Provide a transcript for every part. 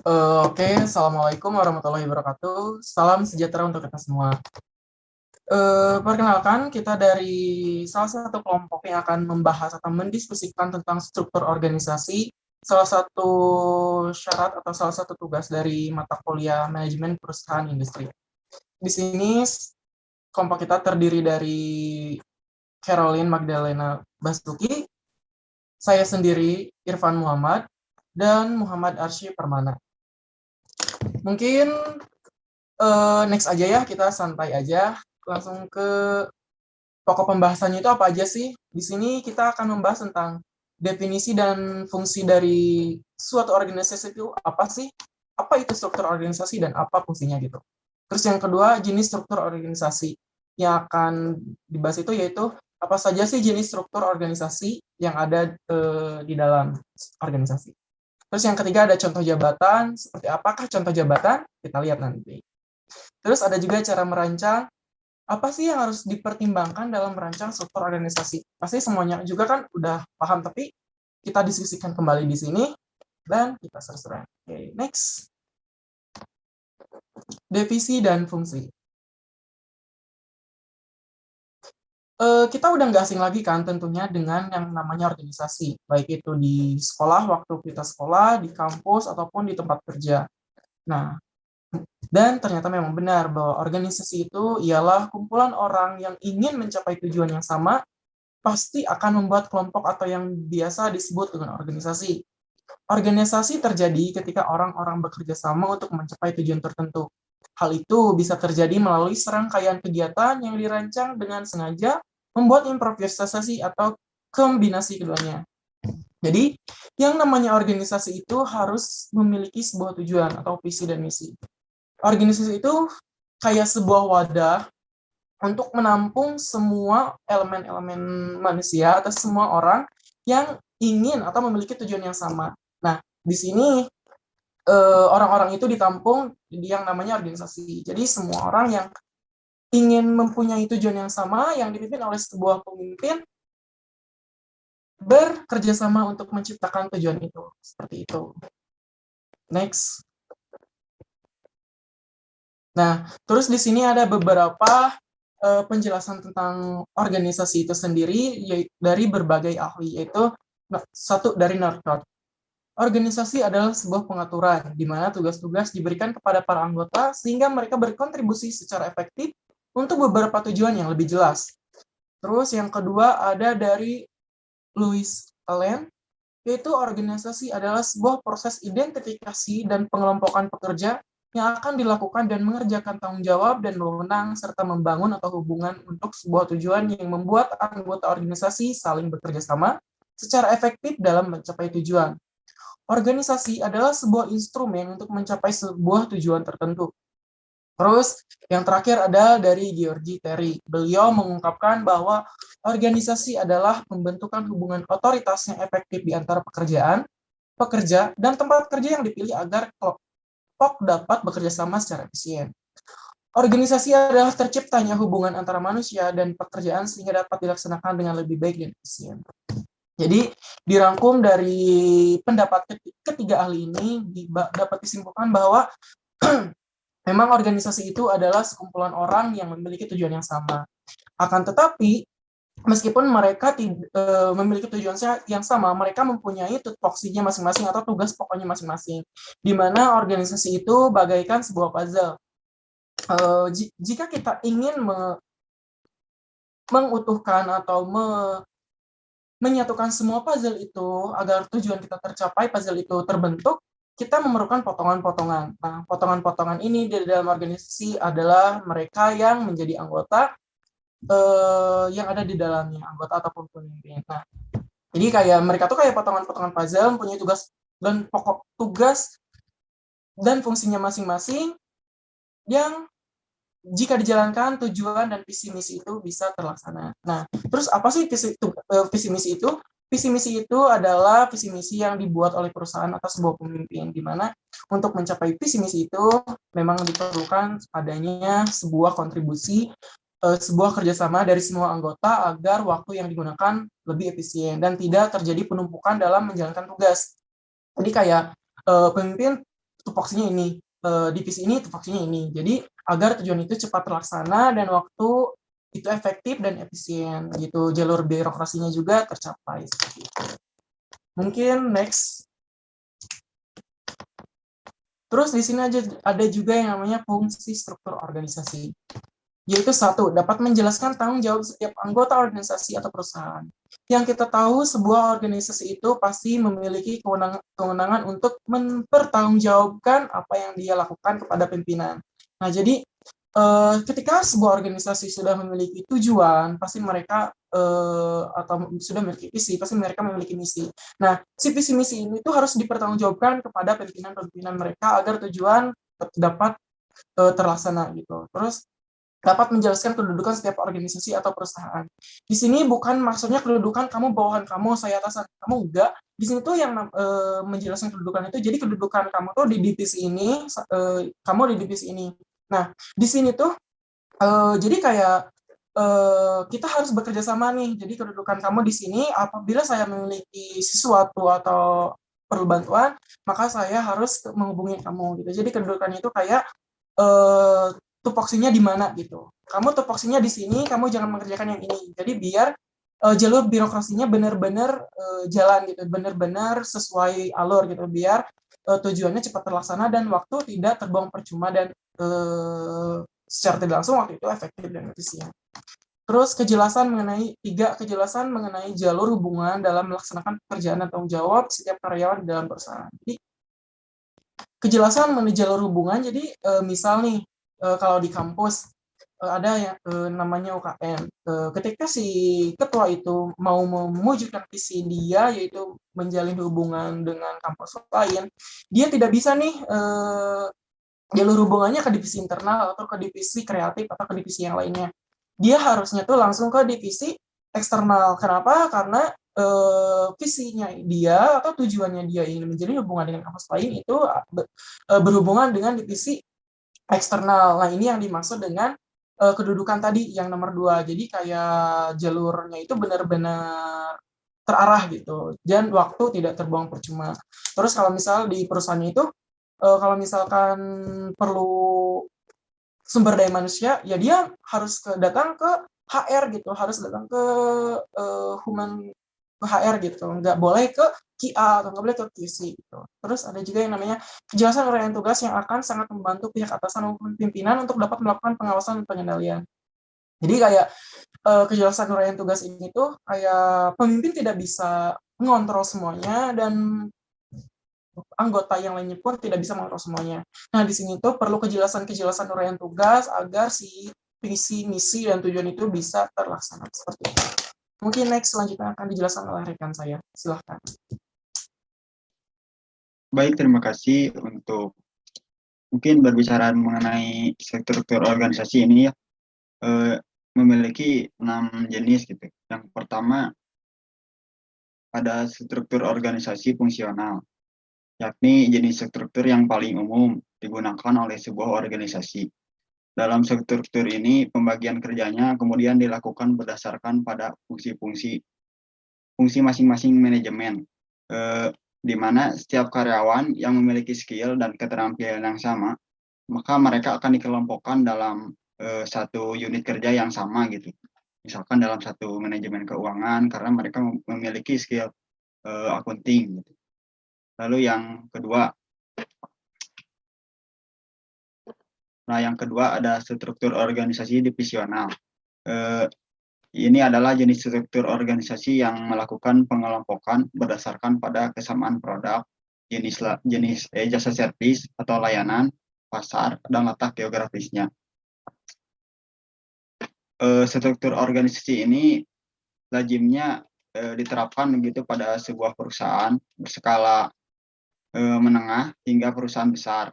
Oke, Assalamualaikum warahmatullahi wabarakatuh. Salam sejahtera untuk kita semua. Perkenalkan, kita dari salah satu kelompok yang akan membahas atau mendiskusikan tentang struktur organisasi, salah satu syarat atau salah satu tugas dari mata kuliah manajemen perusahaan industri. Di sini kelompok kita terdiri dari Caroline Magdalena Basuki, saya sendiri Irfan Muhammad, dan Muhammad Arsy Permana. Mungkin next aja ya, kita santai aja. Langsung ke pokok pembahasannya itu apa aja sih? Di sini kita akan membahas tentang definisi dan fungsi dari suatu organisasi itu apa sih? Apa itu struktur organisasi dan apa fungsinya gitu. Terus yang kedua, jenis struktur organisasi. Yang akan dibahas itu yaitu apa saja sih jenis struktur organisasi yang ada di dalam organisasi. Terus yang ketiga ada contoh jabatan. Seperti apakah contoh jabatan? Kita lihat nanti. Terus ada juga cara merancang, apa sih yang harus dipertimbangkan dalam merancang struktur organisasi. Pasti semuanya juga kan udah paham, tapi kita diskusikan kembali di sini, dan kita seru-seruan. Oke, next. Definisi dan fungsi. Kita udah nggak asing lagi kan tentunya dengan yang namanya organisasi, baik itu di sekolah, waktu kita sekolah, di kampus, ataupun di tempat kerja. Nah, dan ternyata memang benar bahwa organisasi itu ialah kumpulan orang yang ingin mencapai tujuan yang sama, pasti akan membuat kelompok atau yang biasa disebut dengan organisasi. Organisasi terjadi ketika orang-orang bekerja sama untuk mencapai tujuan tertentu. Hal itu bisa terjadi melalui serangkaian kegiatan yang dirancang dengan sengaja membuat improvisasi atau kombinasi keduanya. Jadi, yang namanya organisasi itu harus memiliki sebuah tujuan atau visi dan misi. Organisasi itu kayak sebuah wadah untuk menampung semua elemen-elemen manusia atau semua orang yang ingin atau memiliki tujuan yang sama. Nah, di sini orang-orang itu ditampung di yang namanya organisasi. Jadi semua orang yang ingin mempunyai tujuan yang sama, yang dipimpin oleh sebuah pemimpin, bekerja sama untuk menciptakan tujuan itu. Seperti itu. Next. Nah, terus di sini ada beberapa penjelasan tentang organisasi itu sendiri dari berbagai ahli, yaitu satu dari Northrop. Organisasi adalah sebuah pengaturan di mana tugas-tugas diberikan kepada para anggota sehingga mereka berkontribusi secara efektif untuk beberapa tujuan yang lebih jelas. Terus yang kedua ada dari Louis Allen, yaitu organisasi adalah sebuah proses identifikasi dan pengelompokan pekerja yang akan dilakukan dan mengerjakan tanggung jawab dan wewenang serta membangun atau hubungan untuk sebuah tujuan yang membuat anggota organisasi saling bekerja sama secara efektif dalam mencapai tujuan. Organisasi adalah sebuah instrumen untuk mencapai sebuah tujuan tertentu. Terus yang terakhir ada dari George Terry. Beliau mengungkapkan bahwa organisasi adalah pembentukan hubungan otoritas yang efektif di antara pekerja, dan tempat kerja yang dipilih agar kelompok dapat bekerja sama secara efisien. Organisasi adalah terciptanya hubungan antara manusia dan pekerjaan sehingga dapat dilaksanakan dengan lebih baik dan efisien. Jadi dirangkum dari pendapat ketiga ahli ini dapat disimpulkan bahwa memang organisasi itu adalah sekumpulan orang yang memiliki tujuan yang sama. Akan tetapi meskipun mereka memiliki tujuan yang sama, mereka mempunyai tupoksinya masing-masing atau tugas pokoknya masing-masing. Di mana organisasi itu bagaikan sebuah puzzle. Jika kita ingin mengutuhkan atau menyatukan semua puzzle itu agar tujuan kita tercapai, puzzle itu terbentuk, kita memerlukan potongan-potongan. Nah, potongan-potongan ini di dalam organisasi adalah mereka yang menjadi anggota yang ada di dalamnya, anggota ataupun pemimpin. Nah, jadi kayak mereka tuh kayak potongan-potongan puzzle, mempunyai tugas dan pokok tugas dan fungsinya masing-masing yang jika dijalankan tujuan dan visi misi itu bisa terlaksana. Nah, terus apa sih visi misi itu? Visi misi itu adalah visi misi yang dibuat oleh perusahaan atau sebuah pemimpin, di mana untuk mencapai visi misi itu memang diperlukan adanya sebuah kontribusi, sebuah kerjasama dari semua anggota agar waktu yang digunakan lebih efisien dan tidak terjadi penumpukan dalam menjalankan tugas. Jadi kayak pemimpin tupoksinya ini, divisi ini tupoksinya ini. Jadi agar tujuan itu cepat terlaksana dan waktu itu efektif dan efisien gitu. Jalur birokrasinya juga tercapai seperti itu. Mungkin next. Terus di sini ada juga yang namanya fungsi struktur organisasi. Yaitu satu, dapat menjelaskan tanggung jawab setiap anggota organisasi atau perusahaan. Yang kita tahu, sebuah organisasi itu pasti memiliki kewenangan untuk mempertanggungjawabkan apa yang dia lakukan kepada pimpinan. Nah, jadi ketika sebuah organisasi sudah memiliki tujuan, pasti mereka atau sudah memiliki visi, pasti mereka memiliki misi. Nah, si visi misi ini tuh harus dipertanggungjawabkan kepada pimpinan-pimpinan mereka agar tujuan dapat terlaksana gitu. Terus dapat menjelaskan kedudukan setiap organisasi atau perusahaan. Di sini bukan maksudnya kedudukan kamu bawahan kamu, saya atasan kamu, enggak. Di sini tuh yang menjelaskan kedudukan itu, jadi kedudukan kamu tuh di divisi ini, kamu di divisi ini. Nah, di sini tuh jadi kayak kita harus bekerja sama nih. Jadi kedudukan kamu di sini, apabila saya memiliki sesuatu atau perlu bantuan, maka saya harus menghubungi kamu gitu. Jadi kedudukannya itu kayak tupoksinya di mana gitu. Kamu tupoksinya di sini, kamu jangan mengerjakan yang ini. Jadi biar jalur birokrasinya benar-benar jalan gitu, benar-benar sesuai alur gitu, biar tujuannya cepat terlaksana dan waktu tidak terbuang percuma dan secara tidak langsung waktu itu efektif dan efisien. Terus kejelasan mengenai jalur hubungan dalam melaksanakan pekerjaan dan tanggung jawab setiap karyawan dalam perusahaan. Jadi kejelasan mengenai jalur hubungan, jadi misal nih kalau di kampus ada yang namanya UKM. Ketika si ketua itu mau mewujudkan visi dia, yaitu menjalin hubungan dengan kampus lain, dia tidak bisa nih jalur hubungannya ke divisi internal atau ke divisi kreatif atau ke divisi yang lainnya. Dia harusnya tuh langsung ke divisi eksternal. Kenapa? Karena visinya dia atau tujuannya dia ingin menjalin hubungan dengan kampus lain itu berhubungan dengan divisi eksternal. Nah, ini yang dimaksud dengan kedudukan tadi yang nomor 2. Jadi kayak jalurnya itu benar-benar terarah gitu, dan waktu tidak terbuang percuma. Terus kalau misal di perusahaan itu, kalau misalkan perlu sumber daya manusia, ya dia harus datang ke HR gitu, harus datang ke human ke HR gitu, nggak boleh ke QA atau nggak boleh ke QC gitu. Terus ada juga yang namanya kejelasan uraian tugas yang akan sangat membantu pihak atasan maupun pimpinan untuk dapat melakukan pengawasan dan pengendalian. Jadi kayak kejelasan uraian tugas ini tuh kayak pemimpin tidak bisa mengontrol semuanya dan anggota yang lainnya pun tidak bisa mengontrol semuanya. Nah, di sini tuh perlu kejelasan uraian tugas agar si visi, misi, dan tujuan itu bisa terlaksana seperti itu. Mungkin next selanjutnya akan dijelaskan oleh rekan saya. Silahkan. Baik, terima kasih untuk mungkin berbicara mengenai struktur organisasi ini ya. Memiliki 6 jenis gitu. Yang pertama ada struktur organisasi fungsional, yakni jenis struktur yang paling umum digunakan oleh sebuah organisasi. Dalam struktur ini, pembagian kerjanya kemudian dilakukan berdasarkan pada fungsi masing-masing manajemen, di mana setiap karyawan yang memiliki skill dan keterampilan yang sama, maka mereka akan dikelompokkan dalam satu unit kerja yang sama gitu. Misalkan dalam satu manajemen keuangan karena mereka memiliki skill accounting gitu. Lalu yang kedua ada struktur organisasi divisional. Ini adalah jenis struktur organisasi yang melakukan pengelompokan berdasarkan pada kesamaan produk, jenis jasa servis atau layanan, pasar, dan letak geografisnya. Struktur organisasi ini lazimnya diterapkan begitu pada sebuah perusahaan berskala menengah hingga perusahaan besar,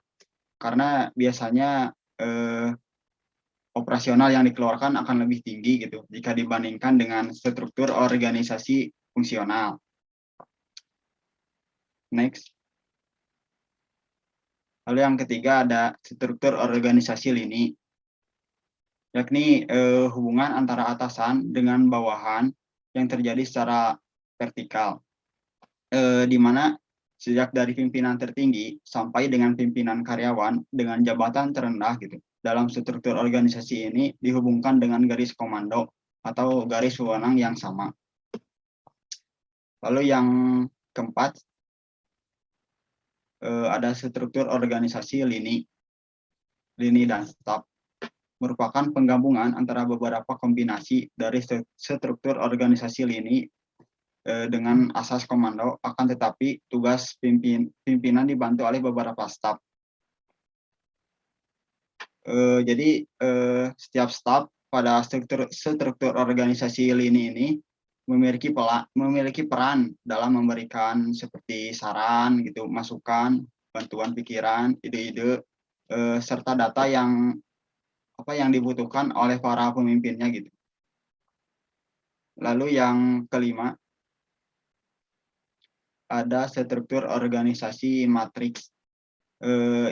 karena biasanya operasional yang dikeluarkan akan lebih tinggi gitu jika dibandingkan dengan struktur organisasi fungsional. Next. Lalu yang ketiga ada struktur organisasi lini, yakni hubungan antara atasan dengan bawahan yang terjadi secara vertikal, di mana sejak dari pimpinan tertinggi sampai dengan pimpinan karyawan dengan jabatan terendah gitu. Dalam struktur organisasi ini dihubungkan dengan garis komando atau garis wewenang yang sama. Lalu yang keempat, ada struktur organisasi lini dan staf, merupakan penggabungan antara beberapa kombinasi dari struktur organisasi lini dengan asas komando, akan tetapi tugas pimpinan dibantu oleh beberapa staf. Jadi setiap staf pada struktur organisasi lini ini memiliki peran dalam memberikan seperti saran gitu, masukan, bantuan pikiran, ide-ide serta data yang dibutuhkan oleh para pemimpinnya gitu. Lalu yang kelima, ada struktur organisasi matriks,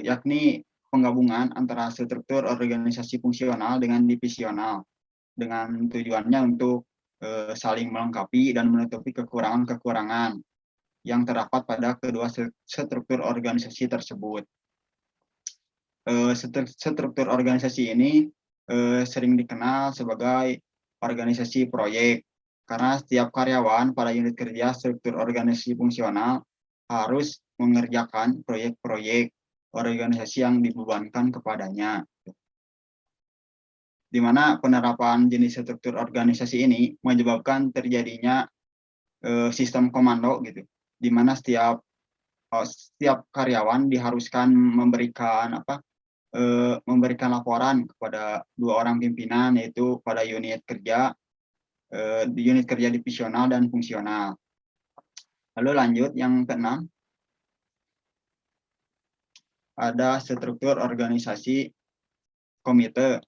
yakni penggabungan antara struktur organisasi fungsional dengan divisional, dengan tujuannya untuk saling melengkapi dan menutupi kekurangan-kekurangan yang terdapat pada kedua struktur organisasi tersebut. Struktur organisasi ini sering dikenal sebagai organisasi proyek, karena setiap karyawan pada unit kerja struktur organisasi fungsional harus mengerjakan proyek-proyek organisasi yang dibebankan kepadanya. Di mana penerapan jenis struktur organisasi ini menyebabkan terjadinya sistem komando gitu, di mana setiap karyawan diharuskan memberikan laporan kepada dua orang pimpinan, yaitu pada unit kerja divisional dan fungsional. Lalu lanjut yang keenam, ada struktur organisasi komite,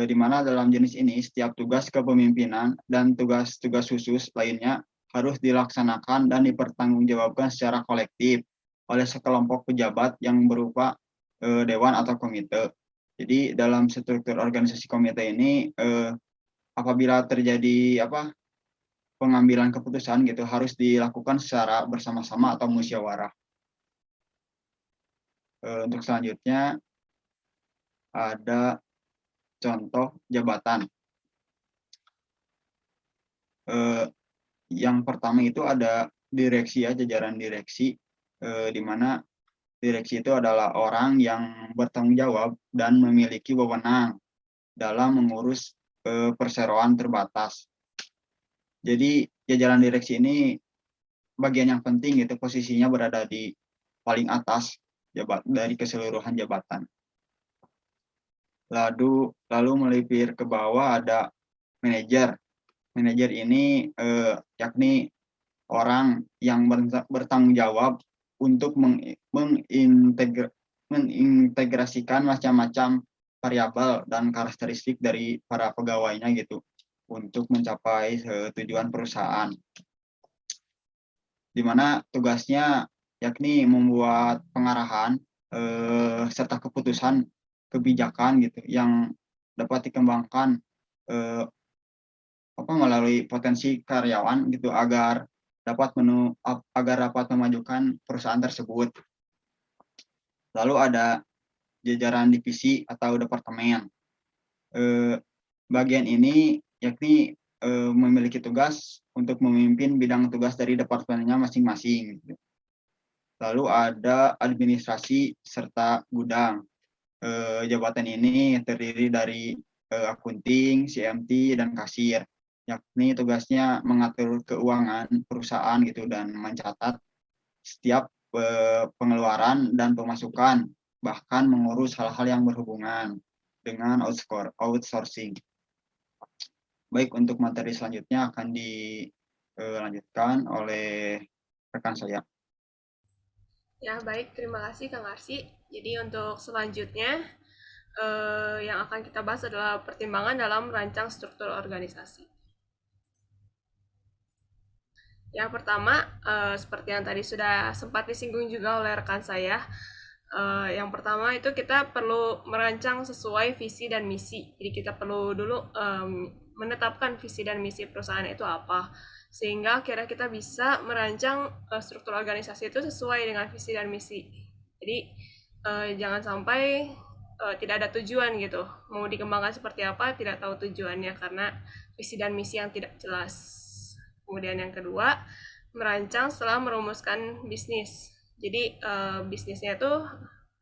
di mana dalam jenis ini setiap tugas kepemimpinan dan tugas-tugas khusus lainnya harus dilaksanakan dan dipertanggungjawabkan secara kolektif oleh sekelompok pejabat yang berupa dewan atau komite. Jadi dalam struktur organisasi komite ini apabila terjadi pengambilan keputusan gitu harus dilakukan secara bersama-sama atau musyawarah. Untuk selanjutnya ada contoh jabatan. Yang pertama itu ada direksi ya, jajaran direksi, di mana direksi itu adalah orang yang bertanggung jawab dan memiliki wewenang dalam mengurus perseroan terbatas. Jadi jajaran direksi ini bagian yang penting itu posisinya berada di paling atas dari keseluruhan jabatan. Lalu melipir ke bawah ada manajer. Manajer ini yakni orang yang bertanggung jawab untuk mengintegrasikan macam-macam variabel dan karakteristik dari para pegawainya gitu untuk mencapai tujuan perusahaan, di mana tugasnya yakni membuat pengarahan serta keputusan kebijakan gitu yang dapat dikembangkan melalui potensi karyawan gitu agar dapat memajukan perusahaan tersebut. Lalu ada jajaran divisi atau departemen. Bagian ini yakni memiliki tugas untuk memimpin bidang tugas dari departemennya masing-masing. Lalu ada administrasi serta gudang. Jabatan ini terdiri dari akunting, CMT, dan kasir, yakni tugasnya mengatur keuangan perusahaan gitu dan mencatat setiap pengeluaran dan pemasukan, bahkan mengurus hal-hal yang berhubungan dengan outsourcing. Baik, untuk materi selanjutnya akan dilanjutkan oleh rekan saya. Ya, baik. Terima kasih Kang Arsi. Jadi untuk selanjutnya yang akan kita bahas adalah pertimbangan dalam merancang struktur organisasi. Yang pertama, seperti yang tadi sudah sempat disinggung juga oleh rekan saya, yang pertama itu kita perlu merancang sesuai visi dan misi. Jadi kita perlu dulu menetapkan visi dan misi perusahaan itu apa. sehingga akhirnya kita bisa merancang struktur organisasi itu sesuai dengan visi dan misi. Jadi jangan sampai tidak ada tujuan gitu, mau dikembangkan seperti apa tidak tahu tujuannya karena visi dan misi yang tidak jelas. Kemudian yang kedua, merancang setelah merumuskan bisnis. Jadi bisnisnya itu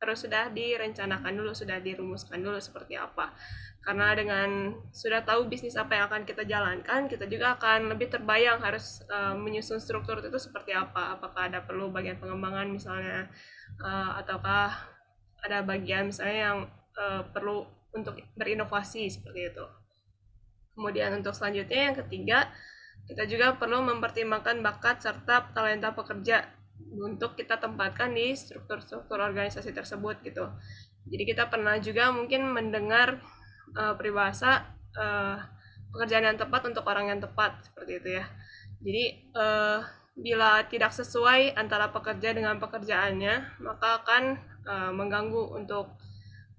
harus sudah direncanakan dulu, sudah dirumuskan dulu seperti apa. Karena dengan sudah tahu bisnis apa yang akan kita jalankan, kita juga akan lebih terbayang harus menyusun struktur itu seperti apa. Apakah ada perlu bagian pengembangan misalnya, ataukah ada bagian misalnya yang perlu untuk berinovasi seperti itu. Kemudian untuk selanjutnya yang ketiga, kita juga perlu mempertimbangkan bakat serta talenta pekerja untuk kita tempatkan di struktur-struktur organisasi tersebut gitu. Jadi kita pernah juga mungkin mendengar peribahasa pekerjaan yang tepat untuk orang yang tepat seperti itu ya. Jadi bila tidak sesuai antara pekerja dengan pekerjaannya, maka akan mengganggu untuk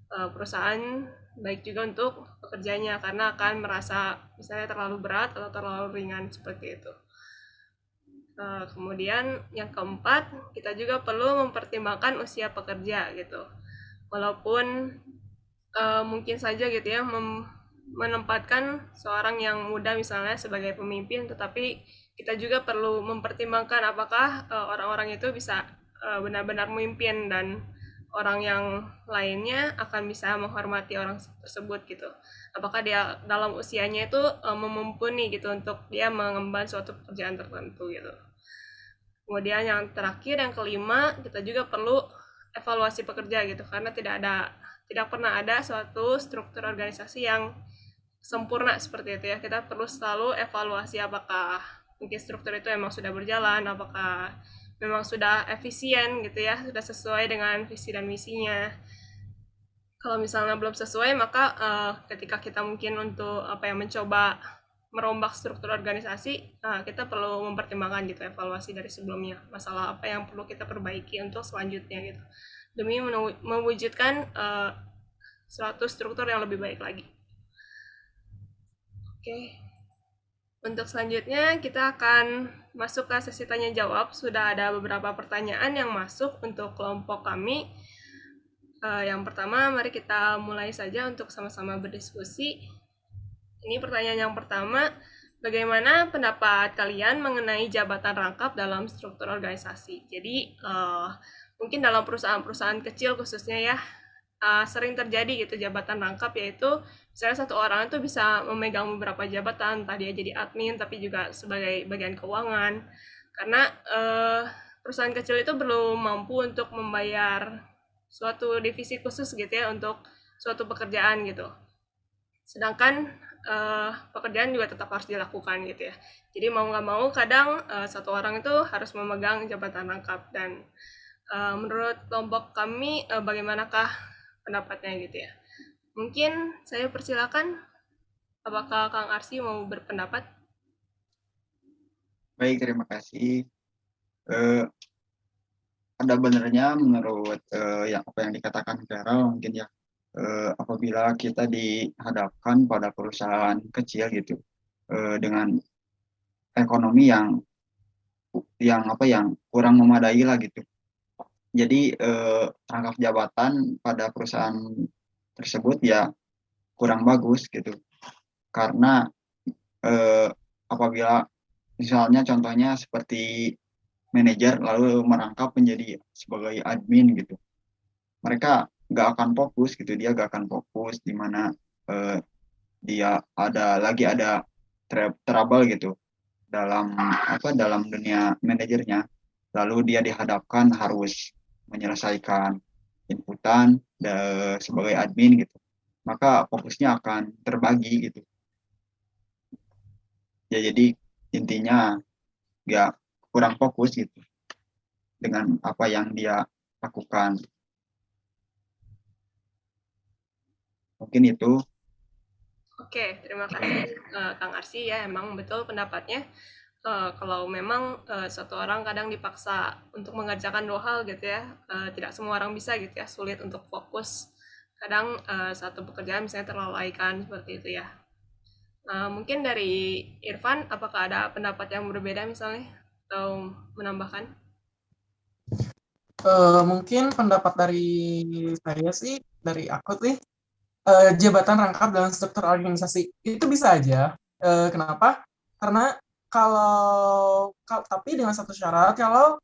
perusahaan, baik juga untuk pekerjanya karena akan merasa misalnya terlalu berat atau terlalu ringan seperti itu. Kemudian yang keempat, kita juga perlu mempertimbangkan usia pekerja gitu. Walaupun mungkin saja gitu ya menempatkan seorang yang muda misalnya sebagai pemimpin, tetapi kita juga perlu mempertimbangkan apakah orang-orang itu bisa benar-benar memimpin dan orang yang lainnya akan bisa menghormati orang tersebut gitu. Apakah dia dalam usianya itu memumpuni gitu untuk dia mengemban suatu pekerjaan tertentu gitu. Kemudian yang terakhir, yang kelima, kita juga perlu evaluasi pekerja gitu, karena tidak pernah ada suatu struktur organisasi yang sempurna seperti itu ya. Kita perlu selalu evaluasi apakah mungkin struktur itu memang sudah berjalan, apakah memang sudah efisien gitu ya, sudah sesuai dengan visi dan misinya. Kalau misalnya belum sesuai, maka ketika kita mungkin untuk mencoba merombak struktur organisasi, kita perlu mempertimbangkan gitu evaluasi dari sebelumnya, masalah apa yang perlu kita perbaiki untuk selanjutnya gitu, demi mewujudkan suatu struktur yang lebih baik lagi. Oke, untuk selanjutnya kita akan masuk ke sesi tanya jawab. Sudah ada beberapa pertanyaan yang masuk untuk kelompok kami. Yang pertama, mari kita mulai saja untuk sama-sama berdiskusi. Ini pertanyaan yang pertama, bagaimana pendapat kalian mengenai jabatan rangkap dalam struktur organisasi? Jadi, mungkin dalam perusahaan-perusahaan kecil khususnya ya, sering terjadi gitu jabatan rangkap, yaitu misalnya satu orang itu bisa memegang beberapa jabatan, entah dia jadi admin, tapi juga sebagai bagian keuangan. Karena perusahaan kecil itu belum mampu untuk membayar suatu divisi khusus gitu ya untuk suatu pekerjaan gitu. Sedangkan pekerjaan juga tetap harus dilakukan gitu ya. Jadi mau nggak mau kadang satu orang itu harus memegang jabatan rangkap. Dan menurut kelompok kami bagaimanakah pendapatnya gitu ya. Mungkin saya persilakan, apakah Kang Arsy mau berpendapat? Baik, terima kasih. Ada benarnya menurut apa yang dikatakan Carol mungkin ya. Apabila kita dihadapkan pada perusahaan kecil gitu dengan ekonomi yang kurang memadai lah gitu. Jadi rangkap jabatan pada perusahaan tersebut ya kurang bagus gitu. Karena apabila misalnya contohnya seperti manajer lalu merangkap menjadi sebagai admin gitu, mereka nggak akan fokus gitu, dia nggak akan fokus di mana dia ada trouble gitu dalam dunia manajernya, lalu dia dihadapkan harus menyelesaikan inputan sebagai admin gitu, maka fokusnya akan terbagi gitu ya. Jadi intinya nggak kurang fokus gitu dengan apa yang dia lakukan. Mungkin itu. Oke, terima kasih Kang Arsy ya, emang betul pendapatnya. Kalau memang satu orang kadang dipaksa untuk mengerjakan dua hal gitu ya, tidak semua orang bisa gitu ya, sulit untuk fokus. Kadang satu pekerjaan misalnya terlalaikan seperti itu ya. Mungkin dari Irfan, apakah ada pendapat yang berbeda misalnya atau menambahkan? Mungkin pendapat dari saya sih, dari aku sih, jabatan rangkap dalam struktur organisasi itu bisa aja. Kenapa? Karena tapi dengan satu syarat, kalau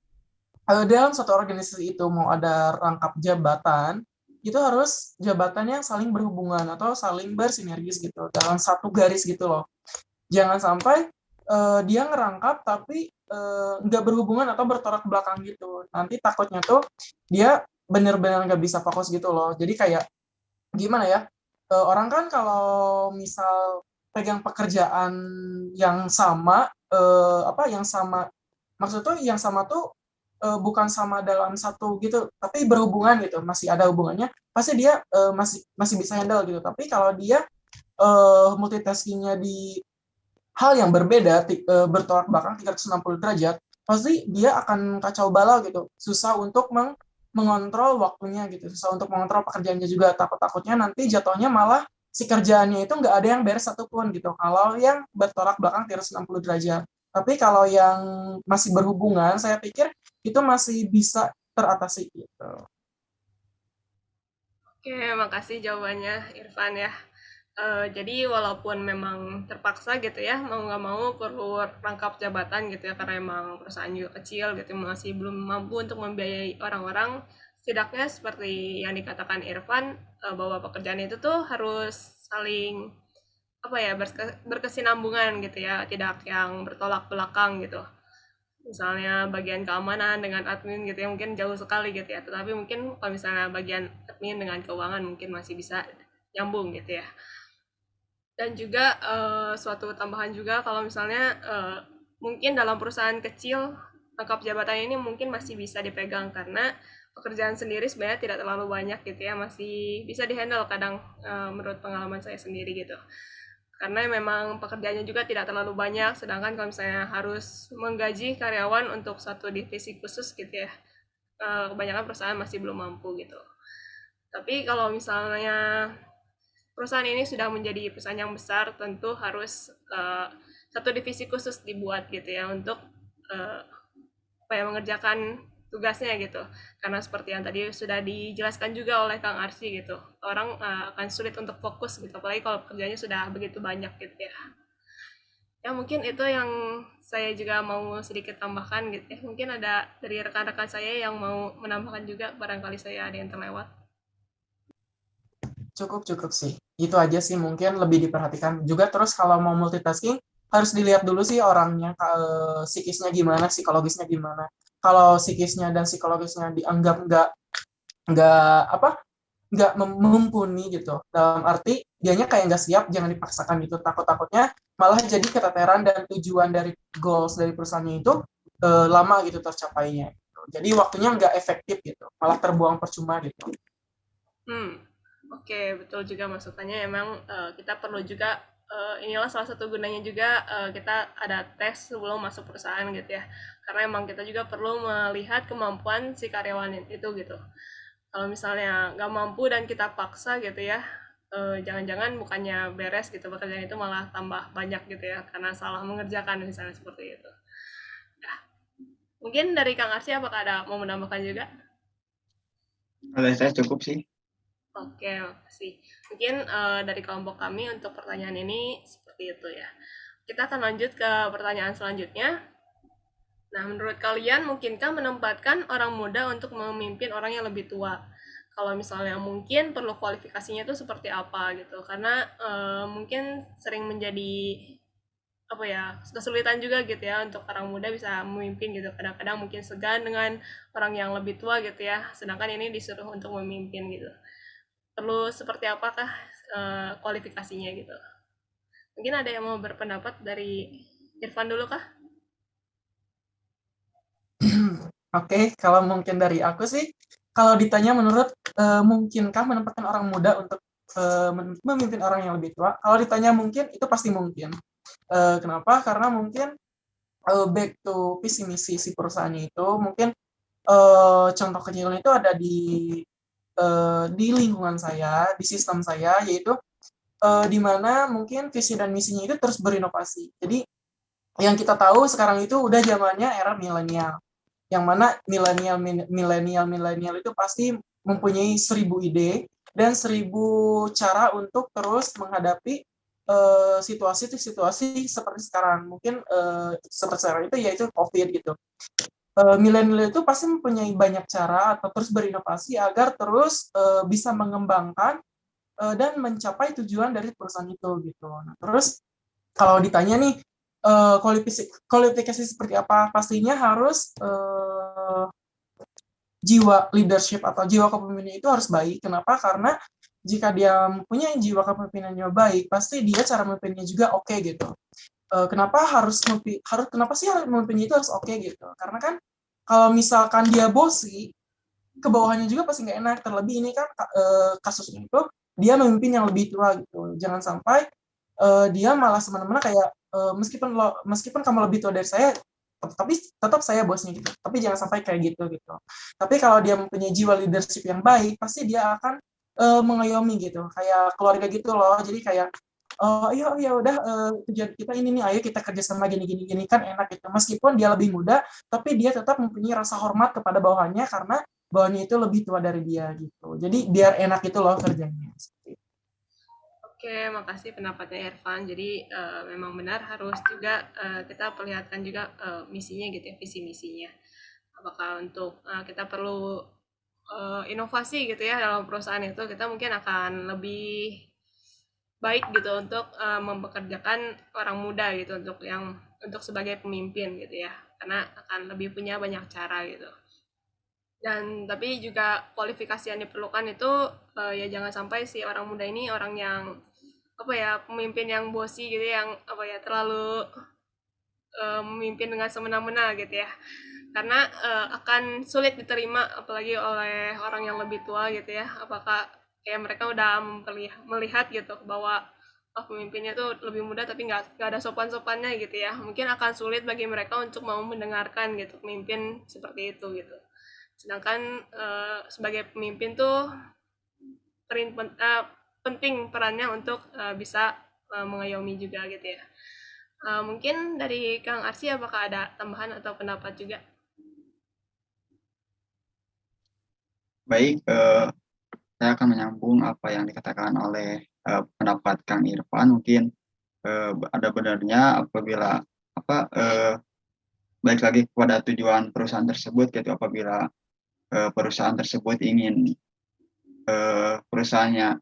dalam satu organisasi itu mau ada rangkap jabatan, itu harus jabatannya saling berhubungan atau saling bersinergis gitu dalam satu garis gitu loh. Jangan sampai dia ngerangkap tapi nggak berhubungan atau bertolak belakang gitu. Nanti takutnya tuh dia bener-bener nggak bisa fokus gitu loh. Jadi kayak gimana ya? Orang kan kalau misal pegang pekerjaan yang sama, yang sama, maksud tuh yang sama tuh bukan sama dalam satu gitu, tapi berhubungan gitu, masih ada hubungannya, pasti dia masih masih bisa handle gitu. Tapi kalau dia multitaskingnya di hal yang berbeda, bertolak belakang 360 derajat, pasti dia akan kacau balau gitu. Susah untuk mengontrol waktunya gitu, susah untuk mengontrol pekerjaannya juga. Takut-takutnya nanti jatuhnya malah si kerjaannya itu nggak ada yang beres satupun gitu. Kalau yang bertolak belakang 360 derajat. Tapi kalau yang masih berhubungan, saya pikir itu masih bisa teratasi gitu. Oke, makasih jawabannya Irfan ya. Jadi walaupun memang terpaksa gitu ya, mau nggak mau perlu rangkap jabatan gitu ya, karena emang perusahaan juga kecil gitu, masih belum mampu untuk membiayai orang-orang, setidaknya seperti yang dikatakan Irfan, bahwa pekerjaan itu tuh harus saling berkesinambungan gitu ya, tidak yang bertolak belakang gitu. Misalnya bagian keamanan dengan admin gitu ya, mungkin jauh sekali gitu ya, tetapi mungkin kalau misalnya bagian admin dengan keuangan mungkin masih bisa nyambung gitu ya. Dan juga suatu tambahan juga kalau misalnya mungkin dalam perusahaan kecil rangkap jabatan ini mungkin masih bisa dipegang karena pekerjaan sendiri sebenarnya tidak terlalu banyak gitu ya, masih bisa dihandle kadang menurut pengalaman saya sendiri gitu. Karena memang pekerjaannya juga tidak terlalu banyak, sedangkan kalau misalnya harus menggaji karyawan untuk satu divisi khusus gitu ya, kebanyakan perusahaan masih belum mampu gitu. Tapi kalau misalnya perusahaan ini sudah menjadi perusahaan yang besar, tentu harus satu divisi khusus dibuat gitu ya untuk mengerjakan tugasnya gitu. Karena seperti yang tadi sudah dijelaskan juga oleh Kang Arsy gitu, orang akan sulit untuk fokus gitu, apalagi kalau pekerjaannya sudah begitu banyak gitu ya. Ya mungkin itu yang saya juga mau sedikit tambahkan gitu ya. Mungkin ada dari rekan-rekan saya yang mau menambahkan juga, barangkali saya ada yang terlewat. Cukup sih. Itu aja sih, mungkin lebih diperhatikan juga. Terus kalau mau multitasking harus dilihat dulu sih orangnya, psikisnya gimana, psikologisnya gimana. Kalau psikisnya dan psikologisnya dianggap nggak apa nggak mumpuni gitu, dalam arti dianya kayak nggak siap, jangan dipaksakan gitu. Takutnya malah jadi keteteran dan tujuan dari goals dari perusahaannya itu lama gitu tercapainya gitu. Jadi waktunya nggak efektif gitu, malah terbuang percuma gitu. Oke, betul juga masukannya. Emang kita perlu juga, inilah salah satu gunanya juga kita ada tes sebelum masuk perusahaan gitu ya. Karena emang kita juga perlu melihat kemampuan si karyawan itu gitu. Kalau misalnya nggak mampu dan kita paksa gitu ya, jangan-jangan bukannya beres gitu pekerjaan itu malah tambah banyak gitu ya, karena salah mengerjakan misalnya seperti itu. Nah, mungkin dari Kang Arsy apakah ada mau menambahkan juga? Oleh saya cukup sih. Oke, makasih. Mungkin dari kelompok kami untuk pertanyaan ini seperti itu ya. Kita akan lanjut ke pertanyaan selanjutnya. Nah, menurut kalian mungkinkah menempatkan orang muda untuk memimpin orang yang lebih tua? Kalau misalnya mungkin perlu kualifikasinya itu seperti apa gitu? Karena mungkin sering menjadi kesulitan juga gitu ya untuk orang muda bisa memimpin gitu. Kadang-kadang mungkin segan dengan orang yang lebih tua gitu ya. Sedangkan ini disuruh untuk memimpin gitu. Perlu seperti apakah kualifikasinya gitu? Mungkin ada yang mau berpendapat dari Irfan dulu kah? Oke, kalau mungkin dari aku sih, kalau ditanya menurut mungkinkah menempatkan orang muda untuk memimpin orang yang lebih tua, kalau ditanya mungkin, itu pasti mungkin. Kenapa? Karena mungkin back to visi misi si perusahaannya itu, mungkin contoh kecilnya itu ada di lingkungan saya, di sistem saya, yaitu di mana mungkin visi dan misinya itu terus berinovasi. Jadi yang kita tahu sekarang itu udah zamannya era milenial, yang mana milenial itu pasti mempunyai 1000 ide dan 1000 cara untuk terus menghadapi situasi seperti sekarang. Mungkin seperti sekarang itu yaitu COVID gitu. Milenial itu pasti mempunyai banyak cara atau terus berinovasi agar terus bisa mengembangkan dan mencapai tujuan dari perusahaan itu gitu. Nah, terus kalau ditanya nih kualifikasi seperti apa, pastinya harus jiwa leadership atau jiwa kepemimpinan itu harus baik. Kenapa? Karena jika dia mempunyai jiwa kepemimpinannya baik, pasti dia cara memimpinnya juga oke gitu. Kenapa kenapa sih memimpinnya itu harus oke gitu? Karena kan kalau misalkan dia bosi, ke bawahnya juga pasti nggak enak. Terlebih ini kan kasusnya itu dia memimpin yang lebih tua gitu. Jangan sampai dia malah semena-mena kayak meskipun kamu lebih tua dari saya, tapi tetap saya bosnya gitu. Tapi jangan sampai kayak gitu gitu. Tapi kalau dia mempunyai jiwa leadership yang baik, pasti dia akan mengayomi gitu. Kayak keluarga gitu loh. Jadi kayak oh iya ya udah tujuan kita ini nih, ayo kita kerjasama gini kan enak gitu. Meskipun dia lebih muda, tapi dia tetap mempunyai rasa hormat kepada bawahannya karena bawahannya itu lebih tua dari dia gitu. Jadi biar enak itu loh kerjanya. Oke, makasih pendapatnya Irfan. Jadi memang benar harus juga kita perlihatkan juga misinya gitu ya, visi misinya. Apakah untuk kita perlu inovasi gitu ya dalam perusahaan itu, kita mungkin akan lebih baik gitu untuk mempekerjakan orang muda gitu untuk sebagai pemimpin gitu ya, karena akan lebih punya banyak cara gitu. Dan tapi juga kualifikasi yang diperlukan itu ya jangan sampai si orang muda ini orang yang apa ya, pemimpin yang bosi gitu, yang apa ya, terlalu memimpin dengan semena-mena gitu ya, karena akan sulit diterima apalagi oleh orang yang lebih tua gitu ya. Apakah kayak mereka udah melihat gitu bahwa pemimpinnya tuh lebih muda tapi nggak ada sopan-sopannya gitu ya, mungkin akan sulit bagi mereka untuk mau mendengarkan gitu pemimpin seperti itu gitu. Sedangkan sebagai pemimpin tuh penting perannya untuk bisa mengayomi juga gitu ya. Mungkin dari Kang Arsy apakah ada tambahan atau pendapat juga? Baik, saya akan menyambung apa yang dikatakan oleh pendapat Kang Irfan. Mungkin ada benarnya apabila balik lagi kepada tujuan perusahaan tersebut, gitu. Apabila perusahaan tersebut ingin perusahaannya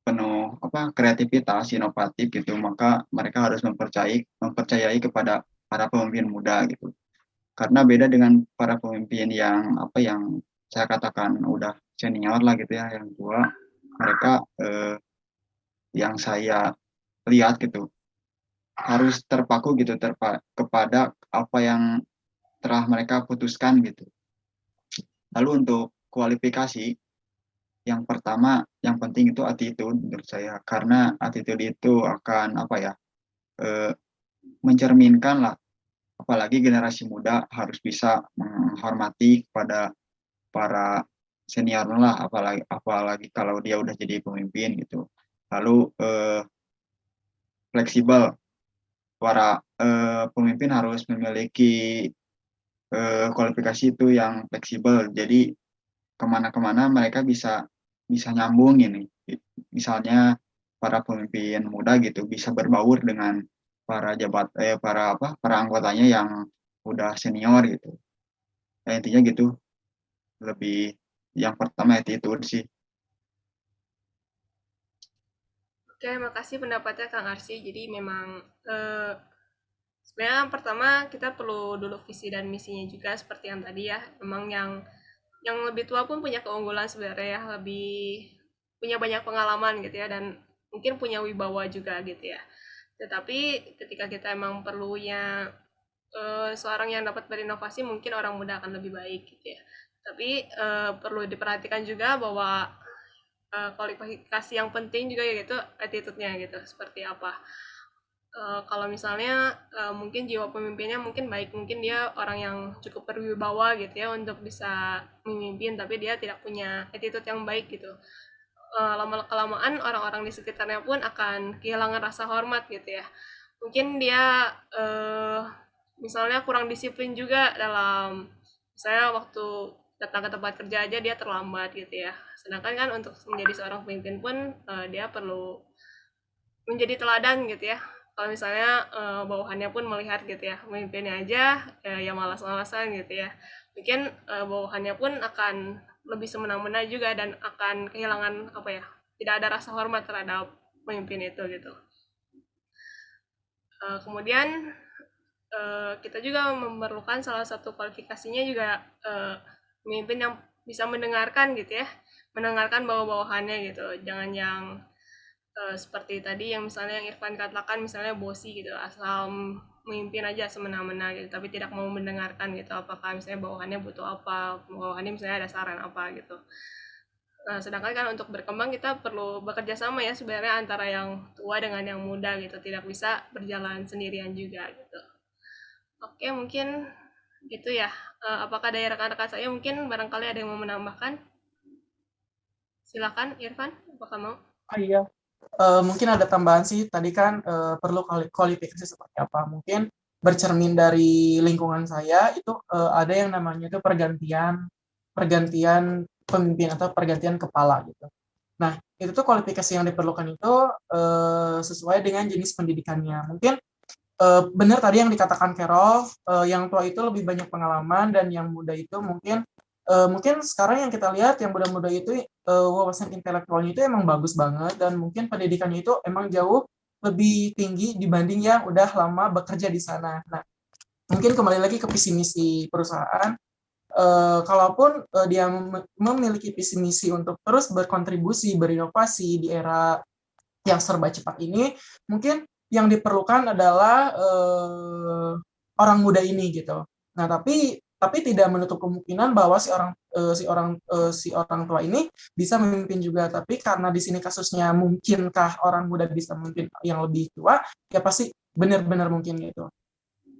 penuh kreativitas, inovatif gitu, maka mereka harus mempercayai kepada para pemimpin muda gitu. Karena beda dengan para pemimpin yang saya katakan udah senior lah gitu ya, yang tua. Mereka yang saya lihat gitu harus terpaku gitu kepada apa yang telah mereka putuskan gitu. Lalu untuk kualifikasi, yang pertama yang penting itu attitude menurut saya, karena attitude itu akan mencerminkan lah, apalagi generasi muda harus bisa menghormati kepada para senior lah, apalagi kalau dia udah jadi pemimpin gitu. Lalu fleksibel, para pemimpin harus memiliki kualifikasi itu yang fleksibel, jadi kemana-kemana mereka bisa nyambung ini. Misalnya para pemimpin muda gitu bisa berbaur dengan para anggotanya yang udah senior gitu. Nah, intinya gitu, lebih yang pertama attitude sih. Oke, makasih pendapatnya Kang Arsy. Jadi memang sebenarnya yang pertama kita perlu dulu visi dan misinya juga seperti yang tadi ya. Memang yang lebih tua pun punya keunggulan sebenarnya ya, lebih punya banyak pengalaman gitu ya, dan mungkin punya wibawa juga gitu ya. Tetapi ketika kita emang perlunya seorang yang dapat berinovasi, mungkin orang muda akan lebih baik gitu ya. Tapi perlu diperhatikan juga bahwa kualifikasi yang penting juga yaitu attitude-nya gitu, seperti apa. Kalau misalnya mungkin jiwa pemimpinnya mungkin baik, mungkin dia orang yang cukup berwibawa gitu ya untuk bisa memimpin, tapi dia tidak punya attitude yang baik gitu. lama-kelamaan orang-orang di sekitarnya pun akan kehilangan rasa hormat gitu ya. Mungkin dia misalnya kurang disiplin juga dalam misalnya waktu datang ke tempat kerja aja dia terlambat gitu ya. Sedangkan kan untuk menjadi seorang pemimpin pun dia perlu menjadi teladan gitu ya. Kalau misalnya bawahannya pun melihat gitu ya, pemimpinnya aja ya malas-malasan gitu ya. Mungkin bawahannya pun akan lebih semena-mena juga dan akan kehilangan apa ya, tidak ada rasa hormat terhadap pemimpin itu gitu. Kemudian kita juga memerlukan salah satu kualifikasinya juga pemimpin yang bisa mendengarkan gitu ya, mendengarkan bawahannya gitu, jangan yang seperti tadi yang misalnya yang Irfan katakan misalnya bosi gitu, asal memimpin aja semena-mena gitu, tapi tidak mau mendengarkan gitu, apakah misalnya bawahannya butuh apa, bawahannya misalnya ada saran apa gitu. Nah, sedangkan kan untuk berkembang kita perlu bekerja sama ya sebenarnya antara yang tua dengan yang muda gitu, tidak bisa berjalan sendirian juga gitu. Oke, mungkin gitu ya. Apakah dari rekan-rekan saya mungkin barangkali ada yang mau menambahkan? Silakan Irfan, apakah mau? Oh iya, mungkin ada tambahan sih. Tadi kan perlu kualifikasi seperti apa. Mungkin bercermin dari lingkungan saya itu ada yang namanya itu pergantian pemimpin atau pergantian kepala gitu. Nah, itu tuh kualifikasi yang diperlukan itu sesuai dengan jenis pendidikannya. Mungkin benar tadi yang dikatakan Carol, yang tua itu lebih banyak pengalaman dan yang muda itu mungkin sekarang yang kita lihat yang muda-muda itu wawasan intelektualnya itu emang bagus banget dan mungkin pendidikannya itu emang jauh lebih tinggi dibanding yang udah lama bekerja di sana. Nah, mungkin kembali lagi ke visi misi perusahaan. Kalaupun dia memiliki visi misi untuk terus berkontribusi, berinovasi di era yang serba cepat ini, mungkin yang diperlukan adalah orang muda ini gitu. Nah, tapi tidak menutup kemungkinan bahwa si orang tua ini bisa memimpin juga. Tapi karena di sini kasusnya mungkinkah orang muda bisa memimpin yang lebih tua, ya pasti benar-benar mungkin gitu.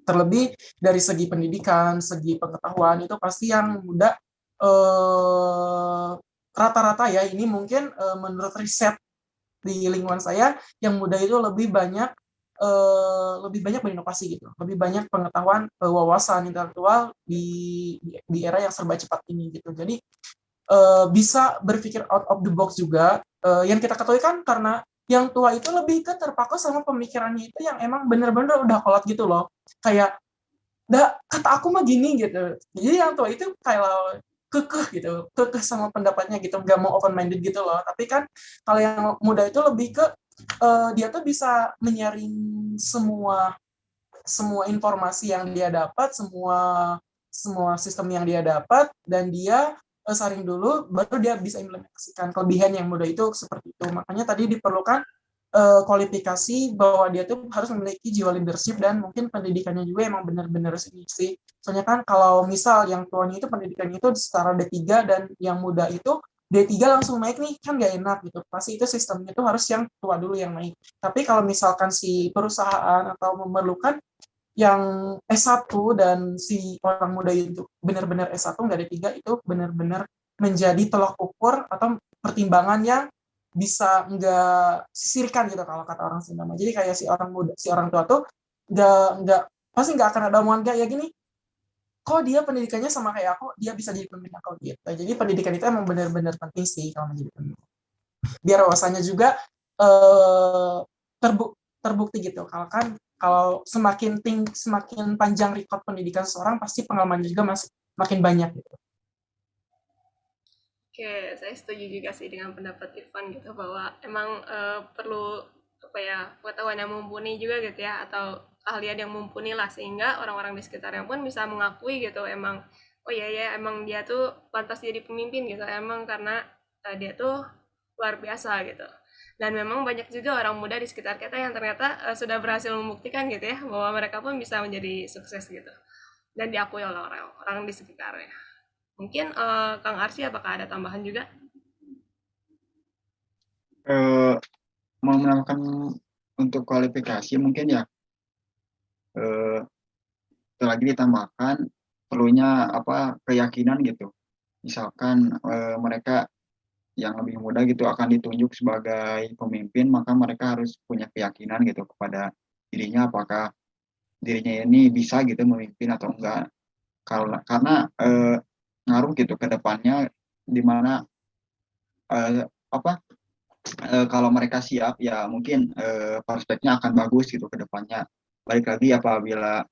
Terlebih dari segi pendidikan, segi pengetahuan itu pasti yang muda rata-rata ya ini mungkin menurut riset di lingkungan saya yang muda itu lebih banyak berinovasi gitu, lebih banyak pengetahuan wawasan intelektual di era yang serba cepat ini gitu. Jadi bisa berpikir out of the box juga. Yang kita ketahui kan karena yang tua itu lebih ke terpaku sama pemikirannya itu yang emang bener-bener udah kolot gitu loh. Kayak kata aku mah gini gitu. Jadi yang tua itu kayak kekeh sama pendapatnya gitu, nggak mau open minded gitu loh. Tapi kan kalau yang muda itu lebih ke dia tuh bisa menyaring semua informasi yang dia dapat, semua sistem yang dia dapat, dan dia saring dulu, baru dia bisa implementasikan. Kelebihan yang muda itu seperti itu. Makanya tadi diperlukan kualifikasi bahwa dia tuh harus memiliki jiwa leadership dan mungkin pendidikannya juga emang benar-benar sih. Soalnya kan kalau misal yang tuanya itu pendidikannya itu setara D3 dan yang muda itu D3 langsung naik nih, kan nggak enak gitu. Pasti itu sistemnya itu harus yang tua dulu yang naik. Tapi kalau misalkan si perusahaan atau memerlukan yang S1 dan si orang muda itu benar-benar S1 nggak ada 3 itu benar-benar menjadi tolak ukur atau pertimbangan yang bisa nggak sisirkan gitu kalau kata orang Sunda. Jadi kayak si orang tua tuh nggak pasti nggak akan ada omongan kayak gini. Kok dia pendidikannya sama kayak aku, dia bisa jadi pemimpin aku gitu. Jadi pendidikan itu emang benar-benar penting sih kalau menjadi pemimpin. Biar wawasannya juga terbukti gitu. Kalau semakin panjang record pendidikan seorang, pasti pengalamannya juga makin banyak gitu. Oke, saya setuju juga sih dengan pendapat Irfan gitu bahwa emang perlu apa ya pengetahuan yang mumpuni juga gitu ya atau keahlian yang mumpuni lah sehingga orang-orang di sekitarnya pun bisa mengakui gitu emang oh iya ya emang dia tuh pantas jadi pemimpin gitu emang karena dia tuh luar biasa gitu. Dan memang banyak juga orang muda di sekitar kita yang ternyata sudah berhasil membuktikan gitu ya bahwa mereka pun bisa menjadi sukses gitu dan diakui oleh orang-orang di sekitarnya. Mungkin Kang Arsy apakah ada tambahan juga? Mau menambahkan untuk kualifikasi mungkin ya lagi ditambahkan perlunya keyakinan gitu. Misalkan mereka yang lebih muda gitu akan ditunjuk sebagai pemimpin, maka mereka harus punya keyakinan gitu kepada dirinya, apakah dirinya ini bisa gitu memimpin atau enggak. Karena ngaruh gitu ke depannya, di mana apa kalau mereka siap ya mungkin prospeknya akan bagus gitu ke depannya. Balik lagi apabila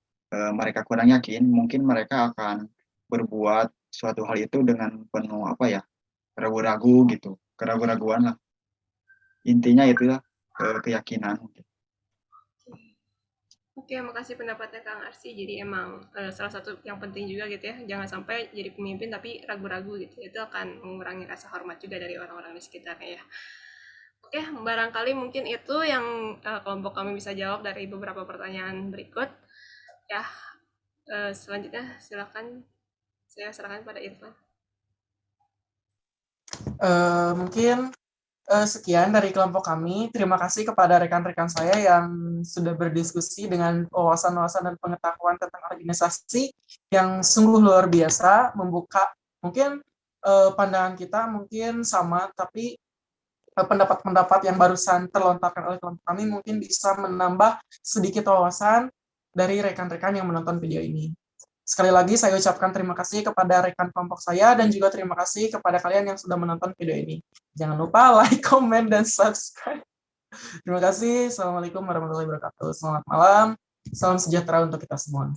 mereka kurang yakin, mungkin mereka akan berbuat suatu hal itu dengan penuh apa ya, ragu-ragu gitu, keraguan-raguan lah. Intinya itulah keyakinan. Oke, makasih pendapatnya Kang Arsy. Jadi emang salah satu yang penting juga gitu ya, jangan sampai jadi pemimpin tapi ragu-ragu gitu. Itu akan mengurangi rasa hormat juga dari orang-orang di sekitarnya ya. Oke, barangkali mungkin itu yang kelompok kami bisa jawab dari beberapa pertanyaan berikut. Ya, selanjutnya silakan saya serahkan pada Irfan. Mungkin sekian dari kelompok kami. Terima kasih kepada rekan-rekan saya yang sudah berdiskusi dengan wawasan-wawasan dan pengetahuan tentang organisasi yang sungguh luar biasa, membuka mungkin pandangan kita mungkin sama, tapi pendapat-pendapat yang barusan terlontarkan oleh kelompok kami mungkin bisa menambah sedikit wawasan dari rekan-rekan yang menonton video ini. Sekali lagi saya ucapkan terima kasih kepada rekan kelompok saya dan juga terima kasih kepada kalian yang sudah menonton video ini. Jangan lupa like, comment, dan subscribe. Terima kasih. Assalamualaikum warahmatullahi wabarakatuh. Selamat malam. Salam sejahtera untuk kita semua.